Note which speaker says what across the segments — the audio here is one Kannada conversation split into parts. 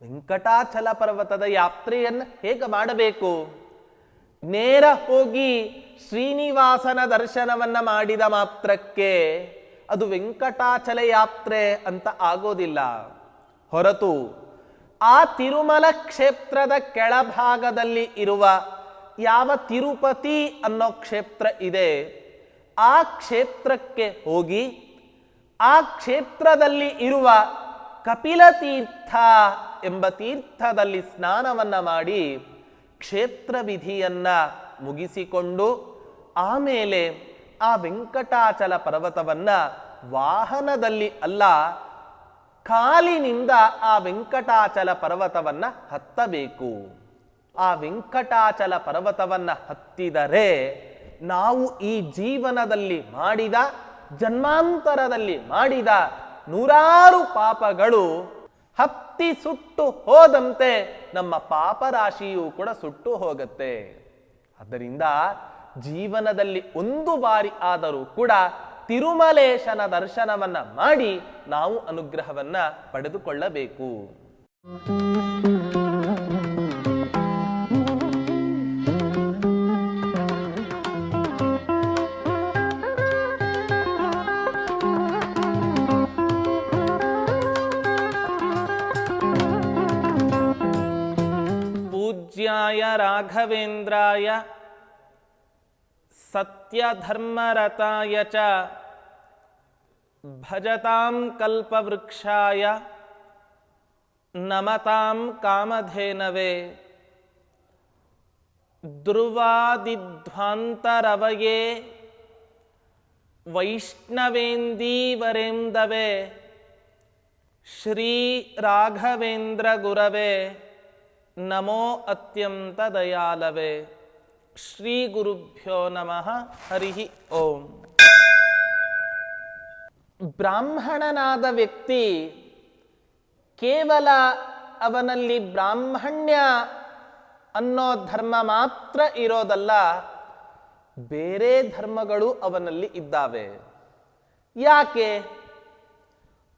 Speaker 1: ವೆಂಕಟಾಚಲ ಪರ್ವತದ ಯಾತ್ರೆಯನ್ನು ಹೇಗೆ ಮಾಡಬೇಕು? ನೇರ ಹೋಗಿ ಶ್ರೀನಿವಾಸನ ದರ್ಶನವನ್ನ ಮಾಡಿದ ಮಾತ್ರಕ್ಕೆ ಅದು ವೆಂಕಟಾಚಲ ಯಾತ್ರೆ ಅಂತ ಆಗೋದಿಲ್ಲ. ಹೊರತು ಆ ತಿರುಮಲ ಕ್ಷೇತ್ರದ ಕೆಳಭಾಗದಲ್ಲಿ ಇರುವ ಯಾವ ತಿರುಪತಿ ಅನ್ನೋ ಕ್ಷೇತ್ರ ಇದೆ, ಆ ಕ್ಷೇತ್ರಕ್ಕೆ ಹೋಗಿ ಆ ಕ್ಷೇತ್ರದಲ್ಲಿ ಇರುವ ಕಪಿಲ ತೀರ್ಥ ಎಂಬ ತೀರ್ಥದಲ್ಲಿ ಸ್ನಾನವನ್ನ ಮಾಡಿ ಕ್ಷೇತ್ರ ವಿಧಿಯನ್ನ ಮುಗಿಸಿಕೊಂಡು ಆಮೇಲೆ ಆ ವೆಂಕಟಾಚಲ ಪರ್ವತವನ್ನ ವಾಹನದಲ್ಲಿ ಅಲ್ಲ, ಕಾಲಿನಿಂದ ಆ ವೆಂಕಟಾಚಲ ಪರ್ವತವನ್ನ ಹತ್ತಬೇಕು. ಆ ವೆಂಕಟಾಚಲ ಪರ್ವತವನ್ನ ಹತ್ತಿದರೆ ನಾವು ಈ ಜೀವನದಲ್ಲಿ ಮಾಡಿದ, ಜನ್ಮಾಂತರದಲ್ಲಿ ಮಾಡಿದ ನೂರಾರು ಪಾಪಗಳು ಹತ್ತಿ ಸುಟ್ಟು ಹೋದಂತೆ ನಮ್ಮ ಪಾಪರಾಶಿಯೂ ಕೂಡ ಸುಟ್ಟು ಹೋಗುತ್ತೆ. ಆದ್ದರಿಂದ ಜೀವನದಲ್ಲಿ ಒಂದು ಬಾರಿ ಆದರೂ ಕೂಡ ತಿರುಮಲೇಶನ ದರ್ಶನವನ್ನ ಮಾಡಿ ನಾವು ಅನುಗ್ರಹವನ್ನ ಪಡೆದುಕೊಳ್ಳಬೇಕು. ಪೂಜ್ಯಾಯ ರಾಘವೇಂದ್ರಾಯ ಸತ್ಯಧರ್ಮರತಾಯ ಚ ಭಜತಾಂ ಕಲ್ಪವೃಕ್ಷಾಯ ನಮತಾಂ ಕಾಮಧೇನವೇ ಧ್ರುವಾದಿಧ್ವಾಂತರವಯೇ ವೈಷ್ಣವೇಂದೀವರೇಂದವೇ ಶ್ರೀ ರಾಘವೇಂದ್ರ ಗುರವೇ ನಮೋ ಅತ್ಯಂತ ದಯಾಲವೇ. ಶ್ರೀ ಗುರುಭ್ಯೋ ನಮಃ. ಹರಿ ಓಂ. ಬ್ರಾಹ್ಮಣನಾದ ವ್ಯಕ್ತಿ ಕೇವಲ ಅವನಲ್ಲಿ ಬ್ರಾಹ್ಮಣ್ಯ ಅನ್ನೋ ಧರ್ಮ ಮಾತ್ರ ಇರೋದಲ್ಲ, ಬೇರೆ ಧರ್ಮಗಳು ಅವನಲ್ಲಿ ಇದ್ದಾವೆ. ಯಾಕೆ?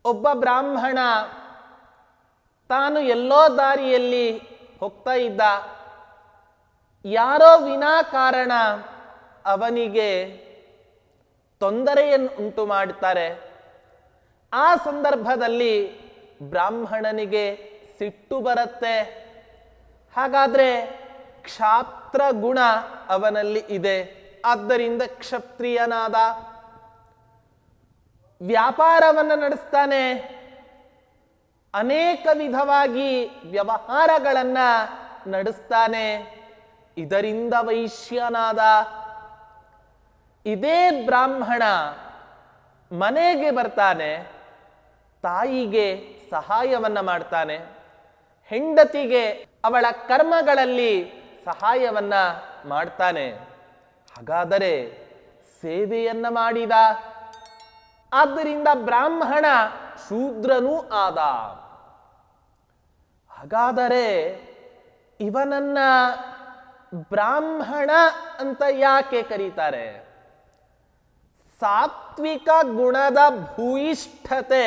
Speaker 1: ಒಬ್ಬ ಬ್ರಾಹ್ಮಣ ತಾನು ಎಲ್ಲೋ ದಾರಿಯಲ್ಲಿ ಹೋಗ್ತಾ ಇದ್ದ, ಯಾರೋ ವಿನಾಕಾರಣ ಅವನಿಗೆ ತೊಂದರೆಯನ್ನು ಉಂಟು ಮಾಡ್ತಾರೆ. ಆ ಸಂದರ್ಭದಲ್ಲಿ ಬ್ರಾಹ್ಮಣನಿಗೆ ಸಿಟ್ಟು ಬರುತ್ತೆ. ಹಾಗಾದ್ರೆ ಕ್ಷಾತ್ರ ಗುಣ ಅವನಲ್ಲಿ ಇದೆ, ಆದ್ದರಿಂದ ಕ್ಷತ್ರಿಯನಾದ. ವ್ಯಾಪಾರವನ್ನು ನಡೆಸ್ತಾನೆ, ಅನೇಕ ವಿಧವಾಗಿ ವ್ಯವಹಾರಗಳನ್ನ ನಡೆಸ್ತಾನೆ, ಇದರಿಂದ ವೈಶ್ಯನಾದ. ಇದೇ ಬ್ರಾಹ್ಮಣ ಮನೆಗೆ ಬರ್ತಾನೆ, ತಾಯಿಗೆ ಸಹಾಯವನ್ನ ಮಾಡ್ತಾನೆ, ಹೆಂಡತಿಗೆ ಅವಳ ಕರ್ಮಗಳಲ್ಲಿ ಸಹಾಯವನ್ನ ಮಾಡ್ತಾನೆ. ಹಾಗಾದರೆ ಸೇವೆಯನ್ನ ಮಾಡಿದ, ಆದ್ದರಿಂದ ಬ್ರಾಹ್ಮಣ ಶೂದ್ರನೂ ಆದ. ಹಾಗಾದರೆ ಇವನನ್ನ ಬ್ರಾಹ್ಮಣ ಅಂತ ಯಾಕೆ ಕರೀತಾರೆ? ಸಾತ್ವಿಕ ಗುಣದ ಭೂಯಿಷ್ಠತೆ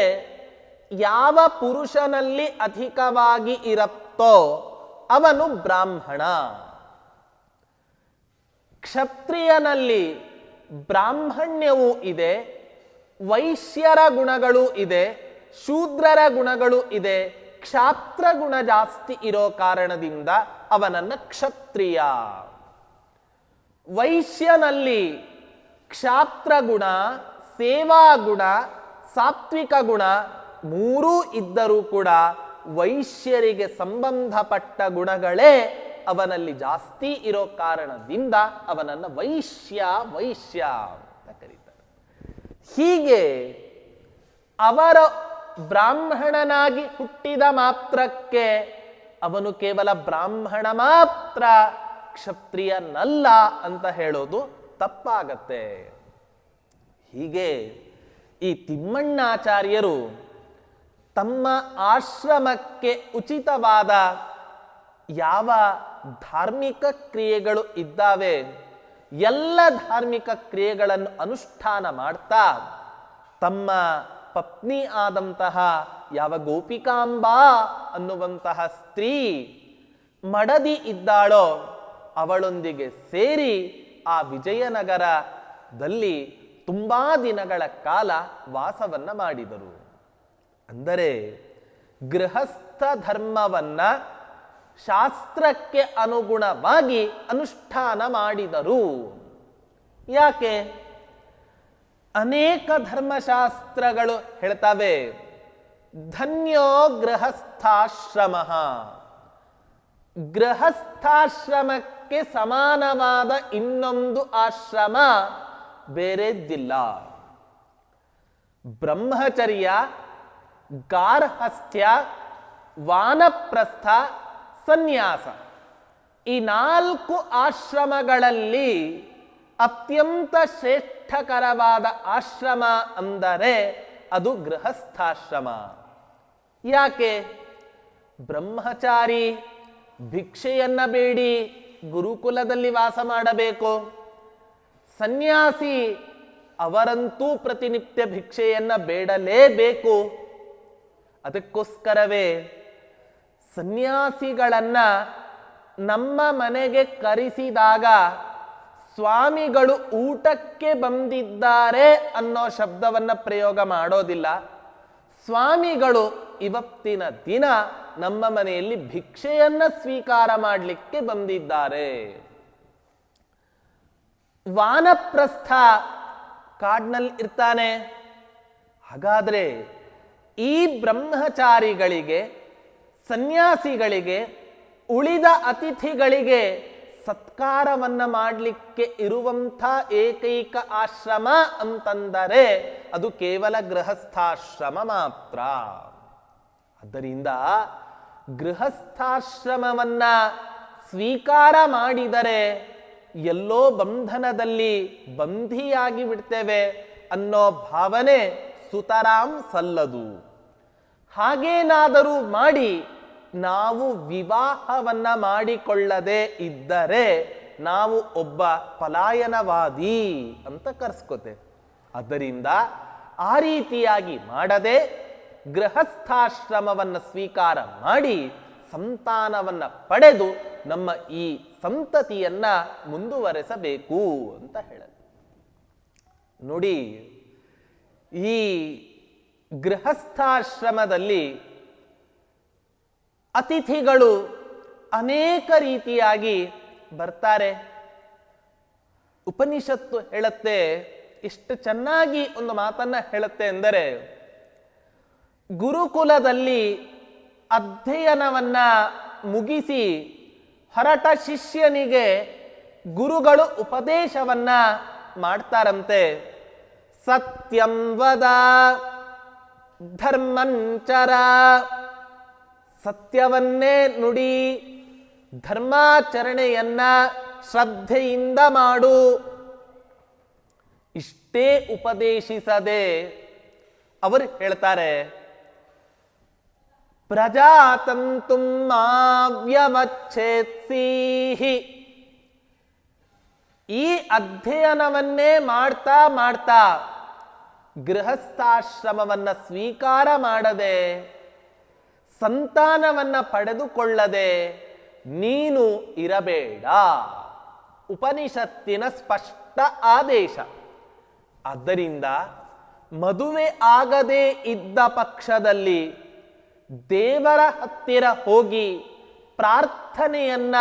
Speaker 1: ಯಾವ ಪುರುಷನಲ್ಲಿ ಅಧಿಕವಾಗಿ ಇರುತ್ತೋ ಅವನು ಬ್ರಾಹ್ಮಣ. ಕ್ಷತ್ರಿಯನಲ್ಲಿ ಬ್ರಾಹ್ಮಣ್ಯವೂ ಇದೆ, ವೈಶ್ಯರ ಗುಣಗಳು ಇದೆ, ಶೂದ್ರರ ಗುಣಗಳು ಇದೆ. ಕ್ಷಾತ್ರ ಗುಣ ಜಾಸ್ತಿ ಇರೋ ಕಾರಣದಿಂದ ಅವನನ್ನ ಕ್ಷತ್ರಿಯ. ವೈಶ್ಯನಲ್ಲಿ ಕ್ಷಾತ್ರ ಗುಣ, ಸೇವಾ ಗುಣ, ಸಾತ್ವಿಕ ಗುಣ ಮೂರೂ ಇದ್ದರೂ ಕೂಡ ವೈಶ್ಯರಿಗೆ ಸಂಬಂಧಪಟ್ಟ ಗುಣಗಳೇ ಅವನಲ್ಲಿ ಜಾಸ್ತಿ ಇರೋ ಕಾರಣದಿಂದ ಅವನನ್ನ ವೈಶ್ಯ ಅಂತ ಕರೀತಾರೆ. ಹೀಗೆ ಅವರ ಬ್ರಾಹ್ಮಣನಾಗಿ ಹುಟ್ಟಿದ ಮಾತ್ರಕ್ಕೆ ಅವನು ಕೇವಲ ಬ್ರಾಹ್ಮಣ ಮಾತ್ರ, ಕ್ಷತ್ರಿಯನಲ್ಲ ಅಂತ ಹೇಳೋದು ತಪ್ಪಾಗತ್ತೆ. ಹೀಗೆ ಈ ತಿಮ್ಮಣ್ಣಾಚಾರ್ಯರು ತಮ್ಮ ಆಶ್ರಮಕ್ಕೆ ಉಚಿತವಾದ ಯಾವ ಧಾರ್ಮಿಕ ಕ್ರಿಯೆಗಳು ಇದ್ದಾವೆ ಎಲ್ಲ ಧಾರ್ಮಿಕ ಕ್ರಿಯೆಗಳನ್ನು ಅನುಷ್ಠಾನ ಮಾಡ್ತಾ ತಮ್ಮ ಪತ್ನಿ ಆದಂತಹ ಯಾವ ಗೋಪಿಕಾಂಬಾ ಅನ್ನುವಂತಹ ಸ್ತ್ರೀ ಮಡದಿ ಇದ್ದಾಳೋ ಅವಳೊಂದಿಗೆ ಸೇರಿ ಆ ವಿಜಯನಗರದಲ್ಲಿ ತುಂಬಾ ದಿನಗಳ ಕಾಲ ವಾಸವನ್ನ ಮಾಡಿದರು. ಅಂದರೆ ಗೃಹಸ್ಥ ಧರ್ಮವನ್ನ ಶಾಸ್ತ್ರಕ್ಕೆ ಅನುಗುಣವಾಗಿ ಅನುಷ್ಠಾನ ಮಾಡಿದರು. ಯಾಕೆ? ಅನೇಕ ಧರ್ಮಶಾಸ್ತ್ರಗಳು ಹೇಳ್ತವೆ, ಧನ್ಯೋ ಗೃಹಸ್ಥಾಶ್ರಮ, ಗೃಹಸ್ಥಾಶ್ರಮಕ್ಕೆ ಸಮಾನವಾದ ಇನ್ನೊಂದು ಆಶ್ರಮ ಬೇರೆದ್ದಿಲ್ಲ. ಬ್ರಹ್ಮಚರ್ಯ, ಗಾರ್ಹಸ್ಥ್ಯ, ವಾನಪ್ರಸ್ಥ, ಸನ್ಯಾಸ, ಈ 4 ಆಶ್ರಮಗಳಲ್ಲಿ ಅತ್ಯಂತ ಶ್ರೇಷ್ಠಕರವಾದ ಆಶ್ರಮ ಅಂದರೆ ಅದು ಗೃಹಸ್ಥಾಶ್ರಮ. ಯಾಕೆ? ಬ್ರಹ್ಮಚಾರಿ ಭಿಕ್ಷೆಯನ್ನ ಬೇಡಿ ಗುರುಕುಲದಲ್ಲಿ ವಾಸ ಮಾಡಬೇಕು. ಸನ್ಯಾಸಿ ಅವರಂತೂ ಪ್ರತಿನಿತ್ಯ ಭಿಕ್ಷೆಯನ್ನ ಬೇಡಲೇಬೇಕು. ಅದಕ್ಕೋಸ್ಕರವೇ ಸನ್ಯಾಸಿಗಳನ್ನ ನಮ್ಮ ಮನೆಗೆ ಕರೆಸಿದಾಗ ಸ್ವಾಮಿಗಳು ಊಟಕ್ಕೆ ಬಂದಿದ್ದಾರೆ ಅನ್ನೋ ಶಬ್ದವನ್ನ ಪ್ರಯೋಗ ಮಾಡೋದಿಲ್ಲ. ಸ್ವಾಮಿಗಳು ಇವತ್ತಿನ ದಿನ ನಮ್ಮ ಮನೆಯಲ್ಲಿ ಭಿಕ್ಷೆಯನ್ನ ಸ್ವೀಕಾರ ಮಾಡಲಿಕ್ಕೆ ಬಂದಿದ್ದಾರೆ. ವಾನಪ್ರಸ್ಥ ಕಾಡ್ನಲ್ಲಿ ಇರ್ತಾನೆ. ಹಾಗಾದ್ರೆ ಈ ಬ್ರಹ್ಮಚಾರಿಗಳಿಗೆ, ಸನ್ಯಾಸಿಗಳಿಗೆ, ಉಳಿದ ಅತಿಥಿಗಳಿಗೆ ಸತ್ಕಾರವನ್ನ ಮಾಡಲಿಕ್ಕೆ ಇರುವಂಥ ಏಕೈಕ ಆಶ್ರಮ ಅಂತಂದರೆ ಅದು ಕೇವಲ ಗೃಹಸ್ಥಾಶ್ರಮ ಮಾತ್ರ. ಆದ್ದರಿಂದ ಗೃಹಸ್ಥಾಶ್ರಮವನ್ನ ಸ್ವೀಕಾರ ಮಾಡಿದರೆ ಎಲ್ಲೋ ಬಂಧನದಲ್ಲಿ ಬಂಧಿಯಾಗಿ ಬಿಡ್ತೇವೆ ಅನ್ನೋ ಭಾವನೆ ಸುತರಾಂ ಸಲ್ಲದು. ಹಾಗೇನಾದರೂ ಮಾಡಿ ನಾವು ವಿವಾಹವನ್ನ ಮಾಡಿಕೊಳ್ಳದೆ ಇದ್ದರೆ ನಾವು ಒಬ್ಬ ಪಲಾಯನವಾದಿ ಅಂತ ಕರೆಸ್ಕೋತೇವೆ. ಆದ್ದರಿಂದ ಆ ರೀತಿಯಾಗಿ ಮಾಡದೆ ಗೃಹಸ್ಥಾಶ್ರಮವನ್ನು ಸ್ವೀಕಾರ ಮಾಡಿ ಸಂತಾನವನ್ನ ಪಡೆದು ನಮ್ಮ ಈ ಸಂತತಿಯನ್ನ ಮುಂದುವರೆಸಬೇಕು ಅಂತ ಹೇಳೋದು. ನೋಡಿ, ಈ ಗೃಹಸ್ಥಾಶ್ರಮದಲ್ಲಿ ಅತಿಥಿಗಳು ಅನೇಕ ರೀತಿಯಾಗಿ ಬರ್ತಾರೆ. ಉಪನಿಷತ್ತು ಹೇಳುತ್ತೆ, ಎಷ್ಟು ಚೆನ್ನಾಗಿ ಒಂದು ಮಾತನ್ನ ಹೇಳುತ್ತೆ ಎಂದರೆ, ಗುರುಕುಲದಲ್ಲಿ ಅಧ್ಯಯನವನ್ನ ಮುಗಿಸಿ ಹೊರಟ ಶಿಷ್ಯನಿಗೆ ಗುರುಗಳು ಉಪದೇಶವನ್ನ ಮಾಡ್ತಾರಂತೆ. ಸತ್ಯಂ ವದ ಧರ್ಮಂಚರ, ಸತ್ಯವನ್ನೇ ನುಡಿ, ಧರ್ಮಾಚರಣೆಯನ್ನ ಶ್ರದ್ಧೆಯಿಂದ ಮಾಡು. ಇಷ್ಟೇ ಉಪದೇಶಿಸದೆ ಅವರು ಹೇಳ್ತಾರೆ, ಪ್ರಜಾತಂತುಂ ಮಾವ್ಯವಚ್ಛೇತ್ಸೀಹಿ. ಈ ಅಧ್ಯಯನವನ್ನೇ ಮಾಡ್ತಾ ಮಾಡ್ತಾ ಗೃಹಸ್ಥಾಶ್ರಮವನ್ನ ಸ್ವೀಕಾರ ಮಾಡದೆ, ಸಂತಾನವನ್ನ ಪಡೆದುಕೊಳ್ಳದೆ ನೀನು ಇರಬೇಡ. ಉಪನಿಷತ್ತಿನ ಸ್ಪಷ್ಟ ಆದೇಶ. ಆದ್ದರಿಂದ ಮದುವೆ ಆಗದೇ ಇದ್ದ ಪಕ್ಷದಲ್ಲಿ ದೇವರ ಹತ್ತಿರ ಹೋಗಿ ಪ್ರಾರ್ಥನೆಯನ್ನ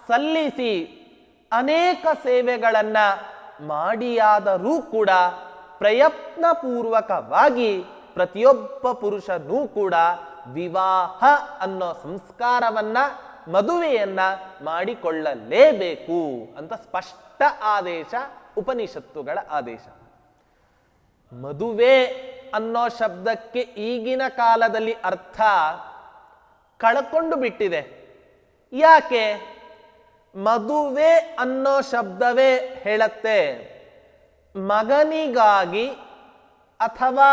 Speaker 1: ಸಲ್ಲಿಸಿ ಅನೇಕ ಸೇವೆಗಳನ್ನ ಮಾಡಿಯಾದರೂ ಕೂಡ ಪ್ರಯತ್ನಪೂರ್ವಕವಾಗಿ ಪ್ರತಿಯೊಬ್ಬ ಪುರುಷನೂ ಕೂಡ ವಿವಾಹ ಅನ್ನೋ ಸಂಸ್ಕಾರವನ್ನ, ಮದುವೆಯನ್ನ ಮಾಡಿಕೊಳ್ಳಲೇಬೇಕು ಅಂತ ಸ್ಪಷ್ಟ ಆದೇಶ, ಉಪನಿಷತ್ತುಗಳ ಆದೇಶ. ಮದುವೆ ಅನ್ನೋ ಶಬ್ದಕ್ಕೆ ಈಗಿನ ಕಾಲದಲ್ಲಿ ಅರ್ಥ ಕಳ್ಕೊಂಡು ಬಿಟ್ಟಿದೆ. ಯಾಕೆ? ಮದುವೆ ಅನ್ನೋ ಶಬ್ದವೇ ಹೇಳತ್ತೆ, ಮಗನಿಗಾಗಿ ಅಥವಾ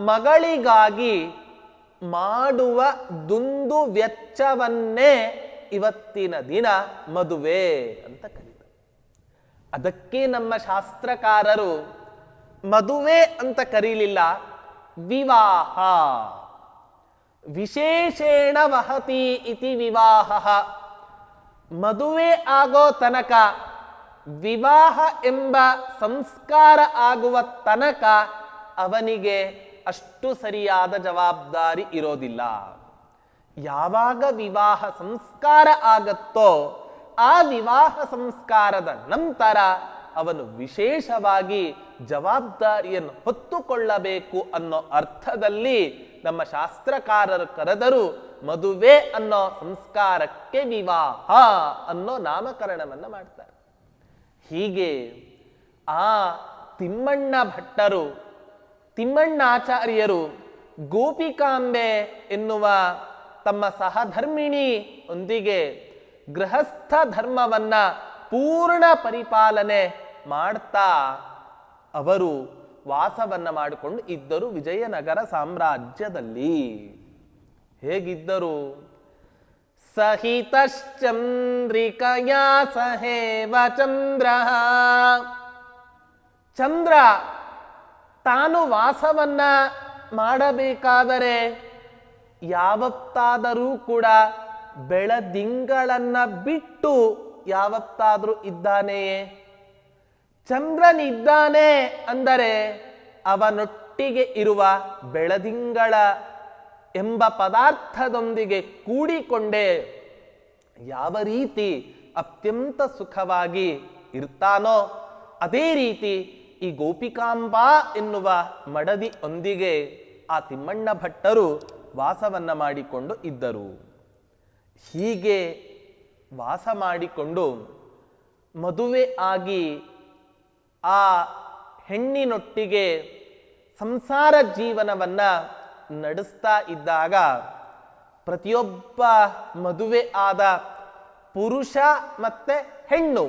Speaker 1: ಮಗಳಿಗಾಗಿ ಮಾಡುವ ದುಂದು ವೆಚ್ಚವನ್ನೇ ಇವತ್ತಿನ ದಿನ ಮದುವೆ ಅಂತ ಕರೀತಾರೆ. ಅದಕ್ಕೆ ನಮ್ಮ ಶಾಸ್ತ್ರಕಾರರು ಮದುವೆ ಅಂತ ಕರೀಲಿಲ್ಲ, ವಿವಾಹ. ವಿಶೇಷೇಣ ವಹತಿ ಇತಿ ವಿವಾಹ. ಮದುವೆ ಆಗೋ ತನಕ, ವಿವಾಹ ಎಂಬ ಸಂಸ್ಕಾರ ಆಗುವ ತನಕ ಅವನಿಗೆ ಅಷ್ಟು ಸರಿಯಾದ ಜವಾಬ್ದಾರಿ ಇರೋದಿಲ್ಲ. ಯಾವಾಗ ವಿವಾಹ ಸಂಸ್ಕಾರ ಆಗತ್ತೋ ಆ ವಿವಾಹ ಸಂಸ್ಕಾರದ ನಂತರ ಅವನು ವಿಶೇಷವಾಗಿ ಜವಾಬ್ದಾರಿಯನ್ನು ಹೊತ್ತುಕೊಳ್ಳಬೇಕು ಅನ್ನೋ ಅರ್ಥದಲ್ಲಿ ನಮ್ಮ ಶಾಸ್ತ್ರಕಾರರು ಕರೆದರು ಮದುವೆ ಅನ್ನೋ ಸಂಸ್ಕಾರಕ್ಕೆ ವಿವಾಹ ಅನ್ನೋ ನಾಮಕರಣವನ್ನು ಮಾಡ್ತಾರೆ. ಹೀಗೆ ಆ ತಿಮ್ಮಣ್ಣ ಭಟ್ಟರು, ತಿಮ್ಮಣ್ಣಾಚಾರ್ಯರು ಗೋಪಿಕಾಂಬೆ ಎನ್ನುವ ತಮ್ಮ ಸಹಧರ್ಮಿಣಿ ಒಂದಿಗೆ ಗೃಹಸ್ಥ ಧರ್ಮವನ್ನ ಪೂರ್ಣ ಪರಿಪಾಲನೆ ಮಾಡ್ತಾ ಅವರು ವಾಸವನ್ನ ಮಾಡಿಕೊಂಡು ಇದ್ದರು ವಿಜಯನಗರ ಸಾಮ್ರಾಜ್ಯದಲ್ಲಿ. ಹೇಗಿದ್ದರು? ಸಹಿತಶ್ಚಂದ್ರಿಕಯಾ ಸಹೇವ ಚಂದ್ರ. ಚಂದ್ರ ತಾನು ವಾಸವನ್ನ ಮಾಡಬೇಕಾದರೆ ಯಾವತ್ತಾದರೂ ಕೂಡ ಬೆಳದಿಂಗಳನ್ನ ಬಿಟ್ಟು ಯಾವತ್ತಾದರೂ ಇದ್ದಾನೆಯೇ? ಚಂದ್ರನಿದ್ದಾನೆ ಅಂದರೆ ಅವನೊಟ್ಟಿಗೆ ಇರುವ ಬೆಳದಿಂಗಳ ಎಂಬ ಪದಾರ್ಥದೊಂದಿಗೆ ಕೂಡಿಕೊಂಡೇ ಯಾವ ರೀತಿ ಅತ್ಯಂತ ಸುಖವಾಗಿ ಇರ್ತಾನೋ ಅದೇ ರೀತಿ ಈ ಗೋಪಿಕಾಂಬಾ ಎನ್ನುವ ಮಡದಿಯೊಂದಿಗೆ ಆ ತಿಮ್ಮಣ್ಣ ಭಟ್ಟರು ವಾಸವನ್ನ ಮಾಡಿಕೊಂಡು ಇದ್ದರು. ಹೀಗೆ ವಾಸ ಮಾಡಿಕೊಂಡು ಮದುವೆ ಆಗಿ ಆ ಹೆಣ್ಣಿನೊಟ್ಟಿಗೆ ಸಂಸಾರ ಜೀವನವನ್ನ ನಡೆಸ್ತಾ ಇದ್ದಾಗ ಪ್ರತಿಯೊಬ್ಬ ಮದುವೆ ಆದ ಪುರುಷ ಮತ್ತೆ ಹೆಣ್ಣು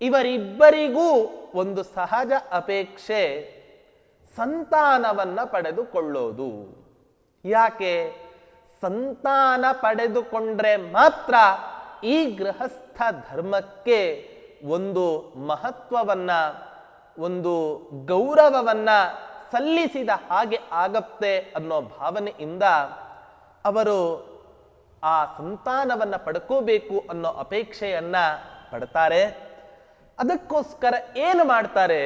Speaker 1: ಇವರಿಬ್ಬರಿಗೂ ಒಂದು ಸಹಜ ಅಪೇಕ್ಷೆ ಸಂತಾನವನ್ನ ಪಡೆದುಕೊಳ್ಳೋದು. ಯಾಕೆ? ಸಂತಾನ ಪಡೆದುಕೊಂಡ್ರೆ ಮಾತ್ರ ಈ ಗೃಹಸ್ಥ ಧರ್ಮಕ್ಕೆ ಒಂದು ಮಹತ್ವವನ್ನ, ಒಂದು ಗೌರವವನ್ನ ಸಲ್ಲಿಸಿದ ಹಾಗೆ ಆಗತ್ತೆ ಅನ್ನೋ ಭಾವನೆಯಿಂದ ಅವರು ಆ ಸಂತಾನವನ್ನ ಪಡ್ಕೋಬೇಕು ಅನ್ನೋ ಅಪೇಕ್ಷೆಯನ್ನ ಪಡ್ತಾರೆ. ಅದಕ್ಕೋಸ್ಕರ ಏನು ಮಾಡ್ತಾರೆ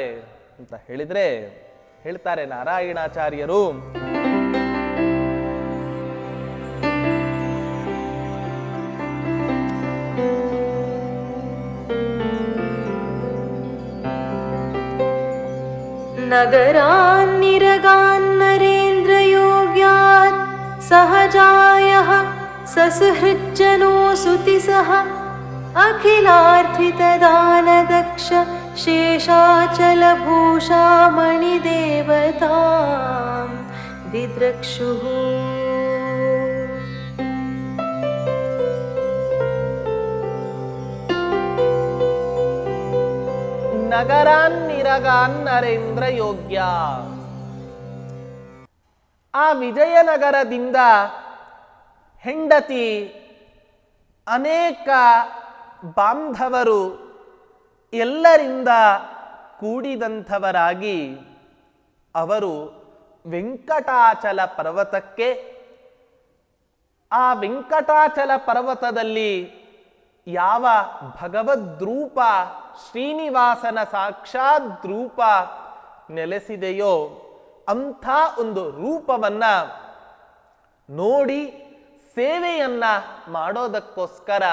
Speaker 1: ಅಂತ ಹೇಳಿದ್ರೆ ಹೇಳ್ತಾರೆ ನಾರಾಯಣಾಚಾರ್ಯರು,
Speaker 2: ನಗರಾನ್ನಿರಗಾನ್ ನರೇಂದ್ರ ಯೋಗ್ಯಾತ್ ಸಹಜಾಯಃ ಸಸುಹೃಜ್ಜನೋ ಸುತಿಸಃ ಅಖಿಲಾರ್ಥಿತದಾನದಕ್ಷ ಶೇಷಾಚಲಭೂಷಾ ಮಣಿದೇವತಾಂ ದಿದ್ರಕ್ಷುಃ.
Speaker 1: ನಗರಾನ್ನಿರಗಾನ್ ನರೇಂದ್ರ ಯೋಗ್ಯ. ಆ ವಿಜಯನಗರದಿಂದ ಹೆಂಡತಿ ಅನೇಕ ಬಾಂಧವರು ಎಲ್ಲರಿಂದ ಕೂಡಿದಂಥವರಾಗಿ ಅವರು ವೆಂಕಟಾಚಲ ಪರ್ವತಕ್ಕೆ, ಆ ವೆಂಕಟಾಚಲ ಪರ್ವತದಲ್ಲಿ ಯಾವ ಭಗವದ್ರೂಪ ಶ್ರೀನಿವಾಸನ ಸಾಕ್ಷಾತ್ ರೂಪ ನೆಲೆಸಿದೆಯೋ ಅಂಥ ಒಂದು ರೂಪವನ್ನ ನೋಡಿ ಸೇವೆಯನ್ನ ಮಾಡೋದಕ್ಕೋಸ್ಕರ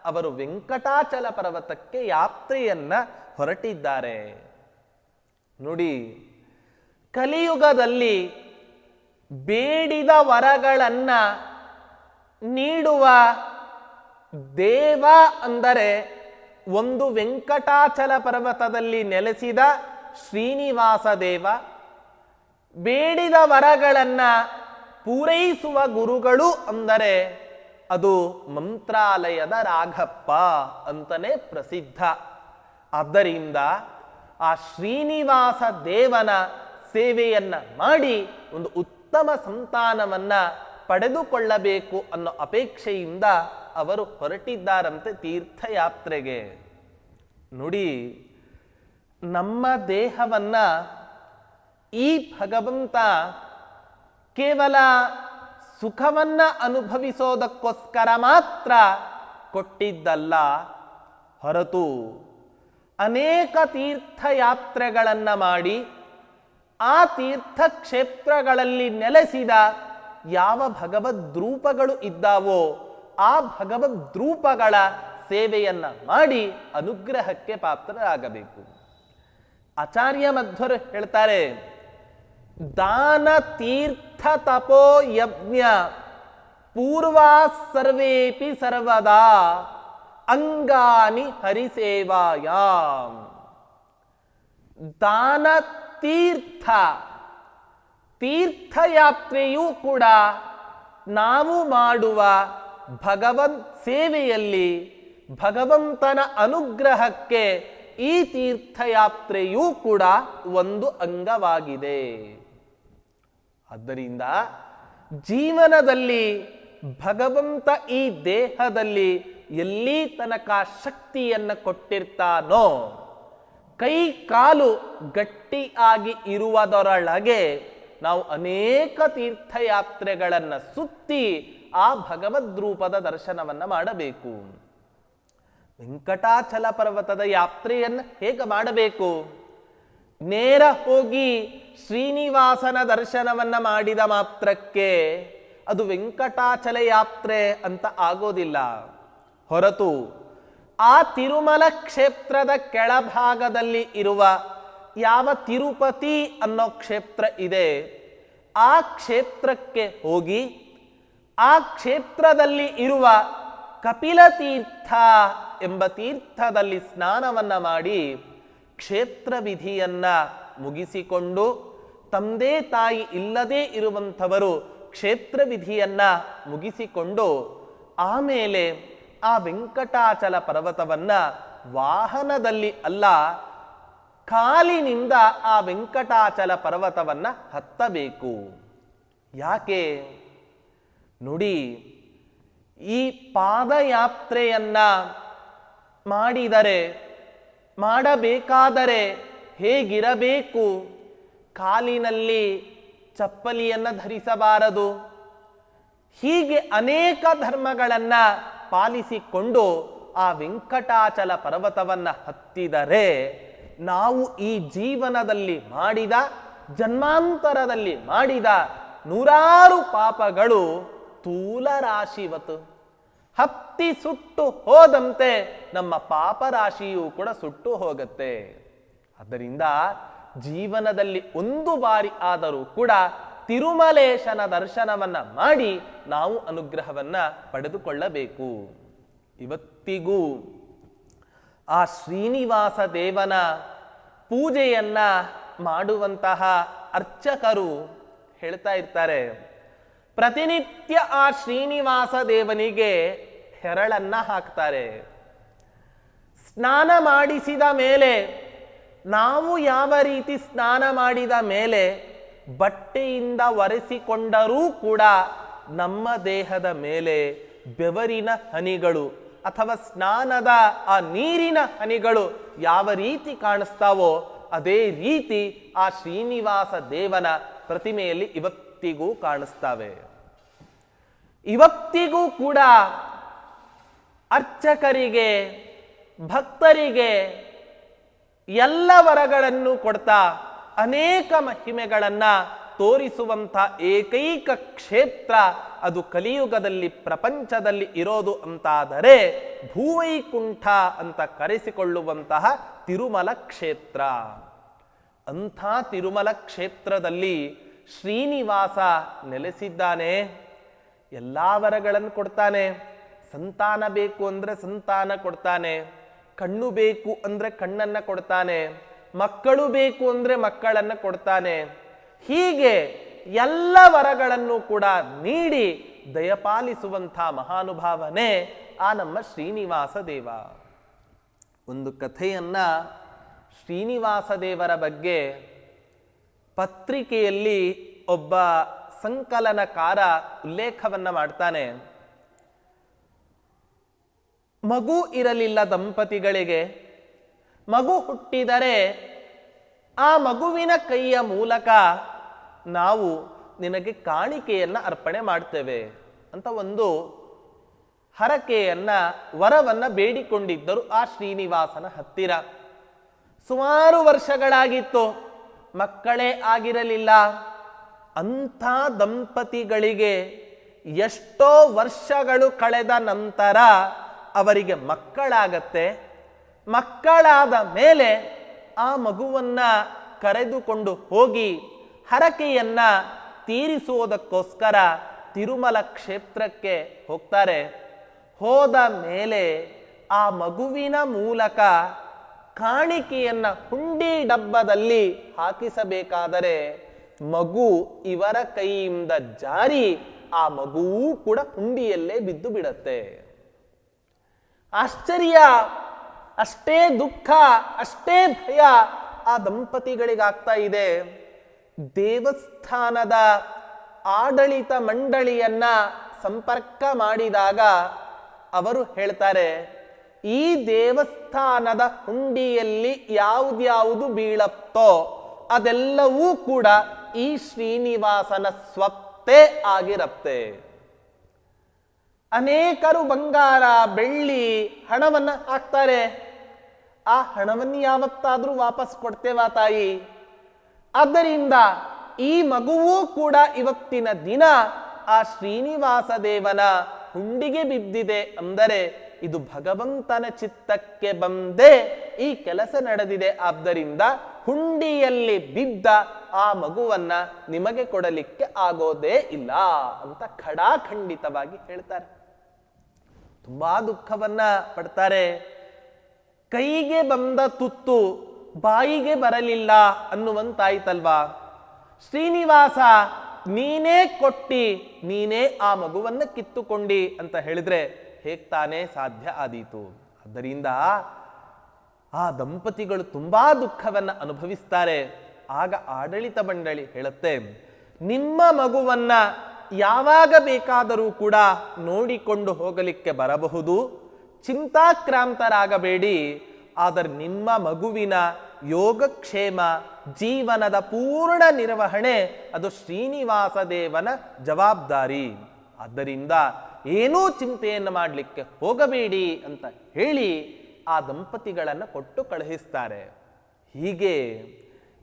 Speaker 1: ಅವರು ವೆಂಕಟಾಚಲ ಪರ್ವತಕ್ಕೆ ಯಾತ್ರೆಯನ್ನ ಹೊರಟಿದ್ದಾರೆ. ನೋಡಿ, ಕಲಿಯುಗದಲ್ಲಿ ಬೇಡಿದ ವರಗಳನ್ನ ನೀಡುವ ದೇವ ಅಂದರೆ ಒಂದು ವೆಂಕಟಾಚಲ ಪರ್ವತದಲ್ಲಿ ನೆಲೆಸಿದ ಶ್ರೀನಿವಾಸ ದೇವ. ಬೇಡಿದ ವರಗಳನ್ನ ಪೂರೈಸುವ ಗುರುಗಳು ಅಂದರೆ ಅದು ಮಂತ್ರಾಲಯದ ರಾಘಪ್ಪ ಅಂತಲೇ ಪ್ರಸಿದ್ಧ. ಆದ್ದರಿಂದ ಆ ಶ್ರೀನಿವಾಸ ದೇವನ ಸೇವೆಯನ್ನ ಮಾಡಿ ಒಂದು ಉತ್ತಮ ಸಂತಾನವನ್ನ ಪಡೆದುಕೊಳ್ಳಬೇಕು ಅನ್ನೋ ಅಪೇಕ್ಷೆಯಿಂದ ಅವರು ಹೊರಟಿದ್ದಾರಂತೆ ತೀರ್ಥಯಾತ್ರೆಗೆ. ನೋಡಿ, ನಮ್ಮ ದೇಹವನ್ನ ಈ ಭಗವಂತ ಕೇವಲ ಸುಖವನ್ನ ಅನುಭವಿಸೋದಕ್ಕೋಸ್ಕರ ಮಾತ್ರ ಕೊಟ್ಟಿದ್ದಲ್ಲ ಹೊರತು ಅನೇಕ ತೀರ್ಥಯಾತ್ರೆಗಳನ್ನು ಮಾಡಿ ಆ ತೀರ್ಥಕ್ಷೇತ್ರಗಳಲ್ಲಿ ನೆಲೆಸಿದ ಯಾವ ಭಗವದ್ರೂಪಗಳು ಇದ್ದಾವೋ ಆ ಭಗವದ್ರೂಪಗಳ ಸೇವೆಯನ್ನ ಮಾಡಿ ಅನುಗ್ರಹಕ್ಕೆ ಪಾತ್ರರಾಗಬೇಕು. ಆಚಾರ್ಯ ಮಧ್ವರು ಹೇಳ್ತಾರೆ, ದಾನ ತೀರ್ಥ ತಪೋ ಯಜ್ಞ ಪೂರ್ವಾ ಸರ್ವೇಪಿ ಸರ್ವದಾ ಅಂಗಾನಿ ಹರಿಸೇವಾಯಾಂ. ದಾನ ತೀರ್ಥಯಾತ್ರೆಯೂ ಕೂಡ ನಾವು ಮಾಡುವ ಭಗವಂತ ಸೇವೆಯಲ್ಲಿ ಭಗವಂತನ ಅನುಗ್ರಹಕ್ಕೆ ಈ ತೀರ್ಥಯಾತ್ರೆಯೂ ಕೂಡ ಒಂದು ಅಂಗವಾಗಿದೆ. ಆದ್ದರಿಂದ ಜೀವನದಲ್ಲಿ ಭಗವಂತ ಈ ದೇಹದಲ್ಲಿ ಎಲ್ಲಿ ತನಕ ಶಕ್ತಿಯನ್ನು ಕೊಟ್ಟಿರ್ತಾನೋ, ಕೈ ಕಾಲು ಗಟ್ಟಿಯಾಗಿ ಇರುವುದರೊಳಗೆ ನಾವು ಅನೇಕ ತೀರ್ಥಯಾತ್ರೆಗಳನ್ನು ಸುತ್ತಿ ಆ ಭಗವದ್ರೂಪದ ದರ್ಶನವನ್ನು ಮಾಡಬೇಕು. ವೆಂಕಟಾಚಲ ಪರ್ವತದ ಯಾತ್ರೆಯನ್ನು ಹೇಗೆ ಮಾಡಬೇಕು? ನೇರ ಹೋಗಿ ಶ್ರೀನಿವಾಸನ ದರ್ಶನವನ್ನ ಮಾಡಿದ ಮಾತ್ರಕ್ಕೆ ಅದು ವೆಂಕಟಾಚಲ ಯಾತ್ರೆ ಅಂತ ಆಗೋದಿಲ್ಲ. ಹೊರತು ಆ ತಿರುಮಲ ಕ್ಷೇತ್ರದ ಕೆಳಭಾಗದಲ್ಲಿ ಇರುವ ಯಾವ ತಿರುಪತಿ ಅನ್ನೋ ಕ್ಷೇತ್ರ ಇದೆ, ಆ ಕ್ಷೇತ್ರಕ್ಕೆ ಹೋಗಿ ಆ ಕ್ಷೇತ್ರದಲ್ಲಿ ಇರುವ ಕಪಿಲ ತೀರ್ಥ ಎಂಬ ತೀರ್ಥದಲ್ಲಿ ಸ್ನಾನವನ್ನ ಮಾಡಿ ಕ್ಷೇತ್ರ ವಿಧಿಯನ್ನ ಮುಗಿಸಿಕೊಂಡು, ತಂದೆ ತಾಯಿ ಇಲ್ಲದೇ ಇರುವಂಥವರು ಕ್ಷೇತ್ರ ವಿಧಿಯನ್ನ ಮುಗಿಸಿಕೊಂಡು ಆಮೇಲೆ ಆ ವೆಂಕಟಾಚಲ ಪರ್ವತವನ್ನ ವಾಹನದಲ್ಲಿ ಅಲ್ಲ, ಕಾಲಿನಿಂದ ಆ ವೆಂಕಟಾಚಲ ಪರ್ವತವನ್ನ ಹತ್ತಬೇಕು. ಯಾಕೆ ನೋಡಿ, ಈ ಪಾದಯಾತ್ರೆಯನ್ನ ಮಾಡಬೇಕಾದರೆ ಹೇಗಿರಬೇಕು? ಕಾಲಿನಲ್ಲಿ ಚಪ್ಪಲಿಯನ್ನು ಧರಿಸಬಾರದು. ಹೀಗೆ ಅನೇಕ ಧರ್ಮಗಳನ್ನ ಪಾಲಿಸಿಕೊಂಡು ಆ ವೆಂಕಟಾಚಲ ಪರ್ವತವನ್ನ ಹತ್ತಿದರೆ ನಾವು ಈ ಜೀವನದಲ್ಲಿ ಮಾಡಿದ, ಜನ್ಮಾಂತರದಲ್ಲಿ ಮಾಡಿದ ನೂರಾರು ಪಾಪಗಳು ತೂಲರಾಶಿವತ್ತು ಹತ್ತಿ ಸುಟ್ಟು ಹೋದಂತೆ ನಮ್ಮ ಪಾಪರಾಶಿಯೂ ಕೂಡ ಸುಟ್ಟು ಹೋಗುತ್ತೆ. ಆದ್ದರಿಂದ ಜೀವನದಲ್ಲಿ ಒಂದು ಬಾರಿ ಆದರೂ ಕೂಡ ತಿರುಮಲೇಶನ ದರ್ಶನವನ್ನ ಮಾಡಿ ನಾವು ಅನುಗ್ರಹವನ್ನ ಪಡೆದುಕೊಳ್ಳಬೇಕು. ಇವತ್ತಿಗೂ ಆ ಶ್ರೀನಿವಾಸ ದೇವನ ಪೂಜೆಯನ್ನ ಮಾಡುವಂತಹ ಅರ್ಚಕರು ಹೇಳ್ತಾ ಇರ್ತಾರೆ, ಪ್ರತಿನಿತ್ಯ ಆ ಶ್ರೀನಿವಾಸ ದೇವನಿಗೆ ಹೆರಳನ್ನ ಹಾಕ್ತಾರೆ. ಸ್ನಾನ ಮಾಡಿಸಿದ ಮೇಲೆ, ನಾವು ಯಾವ ರೀತಿ ಸ್ನಾನ ಮಾಡಿದ ಮೇಲೆ ಬಟ್ಟೆಯಿಂದ ಒರೆಸಿಕೊಂಡರೂ ಕೂಡ ನಮ್ಮ ದೇಹದ ಮೇಲೆ ಬೆವರಿನ ಹನಿಗಳು ಅಥವಾ ಸ್ನಾನದ ಆ ನೀರಿನ ಹನಿಗಳು ಯಾವ ರೀತಿ ಕಾಣಿಸ್ತಾವೋ ಅದೇ ರೀತಿ ಆ ಶ್ರೀನಿವಾಸ ದೇವನ ಪ್ರತಿಮೆಯಲ್ಲಿ ಇವತ್ತಿಗೂ ಕಾಣಿಸ್ತವೆ. ಇವತ್ತಿಗೂ ಕೂಡ ಅರ್ಚಕರಿಗೆ, ಭಕ್ತರಿಗೆ ಎಲ್ಲ ವರಗಳನ್ನು ಕೊಡ್ತಾ ಅನೇಕ ಮಹಿಮೆಗಳನ್ನ ತೋರಿಸುವಂಥ ಏಕೈಕ ಕ್ಷೇತ್ರ ಅದು ಕಲಿಯುಗದಲ್ಲಿ ಪ್ರಪಂಚದಲ್ಲಿ ಇರೋದು ಅಂತಾದರೆ ಭೂವೈಕುಂಠ ಅಂತ ಕರೆಸಿಕೊಳ್ಳುವಂತಹ ತಿರುಮಲ ಕ್ಷೇತ್ರ. ಅಂಥ ತಿರುಮಲ ಕ್ಷೇತ್ರದಲ್ಲಿ ಶ್ರೀನಿವಾಸ ನೆಲೆಸಿದ್ದಾನೆ. ಎಲ್ಲ ವರಗಳನ್ನು ಕೊಡ್ತಾನೆ. ಸಂತಾನ ಬೇಕು ಅಂದ್ರೆ ಸಂತಾನ ಕೊಡ್ತಾನೆ, ಕಣ್ಣು ಬೇಕು ಅಂದ್ರೆ ಕಣ್ಣನ್ನ ಕೊಡ್ತಾನೆ, ಮಕ್ಕಳು ಬೇಕು ಅಂದ್ರೆ ಮಕ್ಕಳನ್ನ ಕೊಡ್ತಾನೆ. ಹೀಗೆ ಎಲ್ಲ ವರಗಳನ್ನು ಕೂಡ ನೀಡಿ ದಯಪಾಲಿಸುವಂಥ ಮಹಾನುಭಾವನೆ ಆ ನಮ್ಮ ಶ್ರೀನಿವಾಸ ದೇವ. ಒಂದು ಕಥೆಯನ್ನ ಶ್ರೀನಿವಾಸ ದೇವರ ಬಗ್ಗೆ ಪತ್ರಿಕೆಯಲ್ಲಿ ಒಬ್ಬ ಸಂಕಲನಕಾರ ಉಲ್ಲೇಖವನ್ನ ಮಾಡ್ತಾನೆ. ಮಗು ಇರಲಿಲ್ಲ ದಂಪತಿಗಳಿಗೆ. ಮಗು ಹುಟ್ಟಿದರೆ ಆ ಮಗುವಿನ ಕೈಯ ಮೂಲಕ ನಾವು ನಿನಗೆ ಕಾಣಿಕೆಯನ್ನ ಅರ್ಪಣೆ ಮಾಡ್ತೇವೆ ಅಂತ ಒಂದು ಹರಕೆಯನ್ನ ವರವನ್ನ ಬೇಡಿಕೊಂಡಿದ್ದರು ಆ ಶ್ರೀನಿವಾಸನ ಹತ್ತಿರ. ಸುಮಾರು ವರ್ಷಗಳಾಗಿತ್ತು, ಮಕ್ಕಳೇ ಆಗಿರಲಿಲ್ಲ. ಅಂಥ ದಂಪತಿಗಳಿಗೆ ಎಷ್ಟೋ ವರ್ಷಗಳು ಕಳೆದ ನಂತರ ಅವರಿಗೆ ಮಕ್ಕಳಾಗತ್ತೆ. ಮಕ್ಕಳಾದ ಮೇಲೆ ಆ ಮಗುವನ್ನ ಕರೆದುಕೊಂಡು ಹೋಗಿ ಹರಕೆಯನ್ನ ತೀರಿಸುವುದಕ್ಕೋಸ್ಕರ ತಿರುಮಲ ಕ್ಷೇತ್ರಕ್ಕೆ ಹೋಗ್ತಾರೆ. ಹೋದ ಮೇಲೆ ಆ ಮಗುವಿನ ಮೂಲಕ ಕಾಣಿಕೆಯನ್ನ ಹುಂಡಿ ಡಬ್ಬದಲ್ಲಿ ಹಾಕಿಸಬೇಕಾದರೆ ಮಗು ಇವರ ಕೈಯಿಂದ ಜಾರಿ ಆ ಮಗುವೂ ಕೂಡ ಹುಂಡಿಯಲ್ಲೇ ಬಿದ್ದು ಬಿಡತ್ತೆ. ಆಶ್ಚರ್ಯ, ಅಷ್ಟೇ ದುಃಖ, ಅಷ್ಟೇ ಭಯ ಆ ದಂಪತಿಗಳಿಗಾಗ್ತಾ ಇದೆ. ದೇವಸ್ಥಾನದ ಆಡಳಿತ ಮಂಡಳಿಯನ್ನ ಸಂಪರ್ಕ ಮಾಡಿದಾಗ ಅವರು ಹೇಳ್ತಾರೆ, ಈ ದೇವಸ್ಥಾನದ ಹುಂಡಿಯಲ್ಲಿ ಯಾವ್ದ್ಯಾವುದು ಬೀಳತ್ತೋ ಅದೆಲ್ಲವೂ ಕೂಡ ಈ ಶ್ರೀನಿವಾಸನ ಸ್ವತ್ತೇ ಆಗಿರತ್ತೆ. ಅನೇಕರು ಬಂಗಾರ, ಬೆಳ್ಳಿ, ಹಣವನ್ನ ಹಾಕ್ತಾರೆ. ಆ ಹಣವನ್ನು ಯಾವತ್ತಾದ್ರೂ ವಾಪಸ್ ಕೊಡ್ತೇವಾ ತಾಯಿ? ಆದ್ದರಿಂದ ಈ ಮಗುವೂ ಕೂಡ ಇವತ್ತಿನ ದಿನ ಆ ಶ್ರೀನಿವಾಸ ದೇವನ ಹುಂಡಿಗೆ ಬಿದ್ದಿದೆ ಅಂದರೆ ಇದು ಭಗವಂತನ ಚಿತ್ತಕ್ಕೆ ಬಂದೇ ಈ ಕೆಲಸ ನಡೆದಿದೆ. ಆದ್ದರಿಂದ ಹುಂಡಿಯಲ್ಲಿ ಬಿದ್ದ ಆ ಮಗುವನ್ನ ನಿಮಗೆ ಕೊಡಲಿಕ್ಕೆ ಆಗೋದೇ ಇಲ್ಲ ಅಂತ ಖಡಾಖಂಡಿತವಾಗಿ ಹೇಳ್ತಾರೆ. ತುಂಬಾ ದುಃಖವನ್ನ ಪಡ್ತಾರೆ. ಕೈಗೆ ಬಂದ ತುತ್ತು ಬಾಯಿಗೆ ಬರಲಿಲ್ಲ ಅನ್ನುವಂತಾಯ್ತಲ್ವಾ. ಶ್ರೀನಿವಾಸ ನೀನೇ ಕೊಟ್ಟಿ, ನೀನೇ ಆ ಮಗುವನ್ನ ಕಿತ್ತುಕೊಂಡಿ ಅಂತ ಹೇಳಿದ್ರೆ ಹೇಗ್ ತಾನೇ ಸಾಧ್ಯ ಆದೀತು? ಆದ್ದರಿಂದ ಆ ದಂಪತಿಗಳು ತುಂಬಾ ದುಃಖವನ್ನ ಅನುಭವಿಸ್ತಾರೆ. ಆಗ ಆಡಳಿತ ಮಂಡಳಿ ಹೇಳುತ್ತೆ, ನಿಮ್ಮ ಮಗುವನ್ನ ಯಾವಾಗ ಬೇಕಾದರೂ ಕೂಡ ನೋಡಿಕೊಂಡು ಹೋಗಲಿಕ್ಕೆ ಬರಬಹುದು, ಚಿಂತಾಕ್ರಾಂತರಾಗಬೇಡಿ. ಆದರೆ ನಿಮ್ಮ ಮಗುವಿನ ಯೋಗಕ್ಷೇಮ, ಜೀವನದ ಪೂರ್ಣ ನಿರ್ವಹಣೆ ಅದು ಶ್ರೀನಿವಾಸ ದೇವನ ಜವಾಬ್ದಾರಿ. ಆದ್ದರಿಂದ ಏನೂ ಚಿಂತೆಯನ್ನು ಮಾಡಲಿಕ್ಕೆ ಹೋಗಬೇಡಿ ಅಂತ ಹೇಳಿ ಆ ದಂಪತಿಗಳನ್ನು ಕೊಟ್ಟು ಕಳುಹಿಸ್ತಾರೆ. ಹೀಗೆ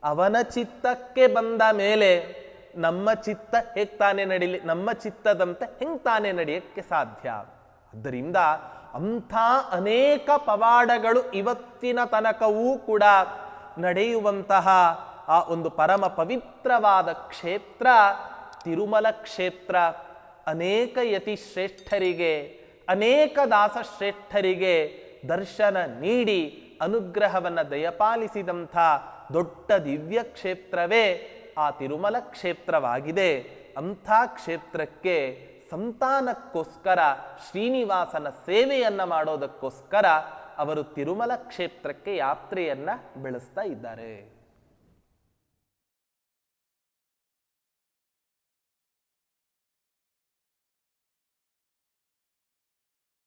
Speaker 1: ಅವನ ಚಿತ್ತಕ್ಕೆ ಬಂದ ಮೇಲೆ ನಮ್ಮ ಚಿತ್ತ ಹೇಗೆ ತಾನೇ ನಡೀಲಿ, ನಮ್ಮ ಚಿತ್ತದಂತೆ ಹೆಂಗ್ ತಾನೇ ನಡೆಯಕ್ಕೆ ಸಾಧ್ಯ? ಆದ್ದರಿಂದ ಅಂಥ ಅನೇಕ ಪವಾಡಗಳು ಇವತ್ತಿನ ತನಕವೂ ಕೂಡ ನಡೆಯುವಂತಹ ಆ ಒಂದು ಪರಮ ಪವಿತ್ರವಾದ ಕ್ಷೇತ್ರ ತಿರುಮಲ ಕ್ಷೇತ್ರ. ಅನೇಕ ಯತಿಶ್ರೇಷ್ಠರಿಗೆ, ಅನೇಕ ದಾಸಶ್ರೇಷ್ಠರಿಗೆ ದರ್ಶನ ನೀಡಿ ಅನುಗ್ರಹವನ್ನು ದಯಪಾಲಿಸಿದಂಥ ದೊಡ್ಡ ದಿವ್ಯ ಕ್ಷೇತ್ರವೇ ಆ ತಿರುಮಲ ಕ್ಷೇತ್ರವಾಗಿದೆ. ಅಂಥ ಕ್ಷೇತ್ರಕ್ಕೆ ಸಂತಾನಕ್ಕೋಸ್ಕರ ಶ್ರೀನಿವಾಸನ ಸೇವೆಯನ್ನ ಮಾಡೋದಕ್ಕೋಸ್ಕರ ಅವರು ತಿರುಮಲ ಕ್ಷೇತ್ರಕ್ಕೆ ಯಾತ್ರೆಯನ್ನ ಬೆಳೆಸ್ತಾ ಇದ್ದಾರೆ.